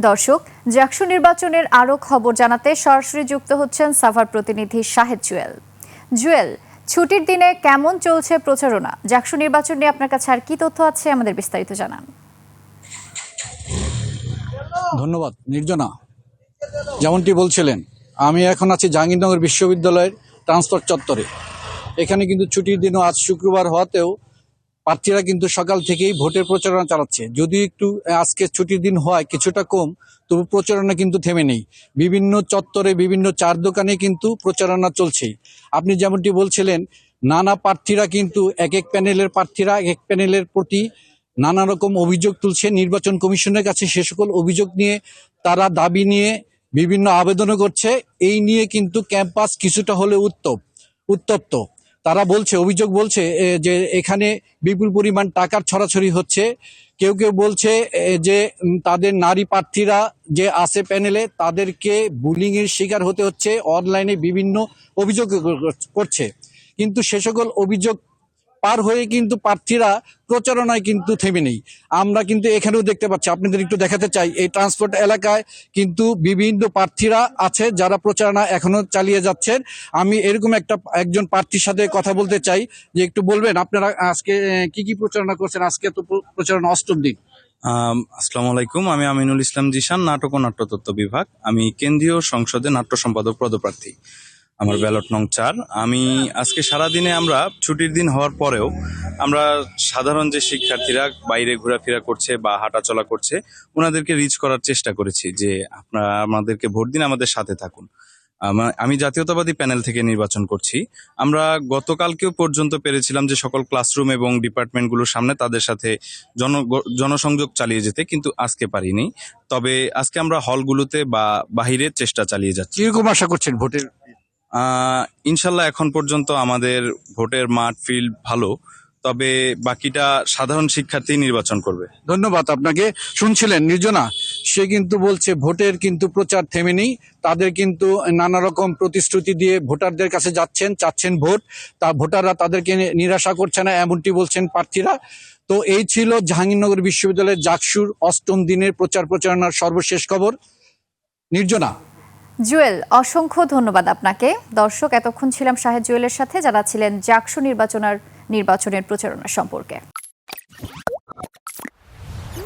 দর্শক, জাকসু নির্বাচনের আরও খবর জানাতে সরাসরি যুক্ত হচ্ছেন সাভার প্রতিনিধি শাহেদ জুয়েল। জুয়েল, ছুটির দিনে কেমন চলছে প্রচারণা? জাকসু নির্বাচন নিয়ে আপনার কাছে আর কি তথ্য আছে, আমাদের বিস্তারিত জানান। ধন্যবাদ নির্জনা। যেমনটি বলছিলেন, আমি এখন আছি জাহাঙ্গীরনগর বিশ্ববিদ্যালয়ের ট্রান্সপোর্ট চত্বরে। এখানে কিন্তু ছুটির দিনও আজ শুক্রবার হওয়াতেও প্রার্থীরা কিন্তু সকাল থেকেই ভোটের প্রচারণা চালাচ্ছে। যদি একটু আজকে ছুটির দিন হয় কিছুটা কম, তবু প্রচারণা কিন্তু থেমে নেই। বিভিন্ন চত্বরে বিভিন্ন চার দোকানে কিন্তু প্রচারণা চলছেই। আপনি যেমনটি বলছিলেন, নানা প্রার্থীরা কিন্তু এক এক প্যানেলের প্রতি নানা রকম অভিযোগ তুলছে নির্বাচন কমিশনের কাছে। সে সকল অভিযোগ নিয়ে তারা দাবি নিয়ে বিভিন্ন আবেদনও করছে। এই নিয়ে কিন্তু ক্যাম্পাস কিছুটা হলে উত্তপ্ত। তারা অভিযোগ বলছে যে এখানে বিপুল পরিমাণ টাকার ছড়াছড়ি হচ্ছে। কেউ কেউ বলছে যে তাদের নারী প্রার্থীরা যে আছে প্যানেলে তাদেরকে বুলিং এর শিকার হতে হচ্ছে, অনলাইনে বিভিন্ন অভিযোগ করছে। কিন্তু সে সকল অভিযোগ পার হয়ে কিন্তু প্রার্থীরা প্রচারণায় কিন্তু থেমে নেই। আমরা কিন্তু এখানেও দেখতে পাচ্ছি, আপনাদের একটু দেখাতে চাই, এই ট্রান্সপোর্ট এলাকায় কিন্তু বিভিন্ন প্রার্থীরা আছে যারা প্রচারণা এখনো চালিয়ে যাচ্ছেন। আমি এরকম একজন প্রার্থীর সাথে কথা বলতে চাই, যে একটু বলবেন আপনারা আজকে কি কি প্রচারণা করছেন? আজকে তো প্রচারণা অষ্টম দিন। আসসালামু আলাইকুম, আমি আমিনুল ইসলাম জিশান, নাটক ও নাট্যতত্ত্ব বিভাগ। আমি কেন্দ্রীয় সংসদে নাট্য সম্পাদক পদপ্রার্থী। আমার ব্যালট নং 4। আমি আজকে সারাদিনে, আমরা ছুটির দিন হওয়ার পরেও আমরা সাধারণ যে শিক্ষার্থীরা বাইরে ঘোরাফেরা করছে বা হাঁটাচলা করছে, ওনাদেরকে রিচ করার চেষ্টা করেছি যে আপনারা আমাদেরকে ভোট দিন, আমাদের সাথে থাকুন। আমি জাতীয়তাবাদী প্যানেল থেকে নির্বাচন করছি। আমরা গতকালকেও পর্যন্ত পেরেছিলাম যে সকল ক্লাসরুম এবং ডিপার্টমেন্টগুলোর সামনে তাদের সাথে জনসংযোগ চালিয়ে যেতে, কিন্তু আজকে পারিনি। তবে আজকে আমরা হলগুলোতে বা বাহিরের চেষ্টা চালিয়ে যাচ্ছি। কিরকম আশা করছেন ভোটের? ইনশাল্লাহ এখন পর্যন্ত আমাদের ভোটের মাঠ ফিল্ড ভালো, তবে বাকিটা সাধারণ শিক্ষার্থী নির্বাচন করবে। ধন্যবাদ আপনাকে। শুনছিলেন নির্জনা, সে কিন্তু বলছে ভোটের কিন্তু প্রচার থেমে নেই। তাদের কিন্তু নানা রকম প্রতিশ্রুতি দিয়ে ভোটারদের কাছে চাচ্ছেন ভোট। তা ভোটাররা তাদেরকে নিরাশা করছে না, এমনটি বলছেন প্রার্থীরা। তো এই ছিল জাহাঙ্গীরনগর বিশ্ববিদ্যালয়ের জাকসুর অষ্টম দিনের প্রচারণার সর্বশেষ খবর। নির্জনা। জুয়েল, অসংখ্য ধন্যবাদ আপনাকে। দর্শক, এতক্ষণ ছিলাম শাহেদ জুয়েলের সাথে, যারা ছিলেন জাকসু নির্বাচনের প্রচারণা সম্পর্কে।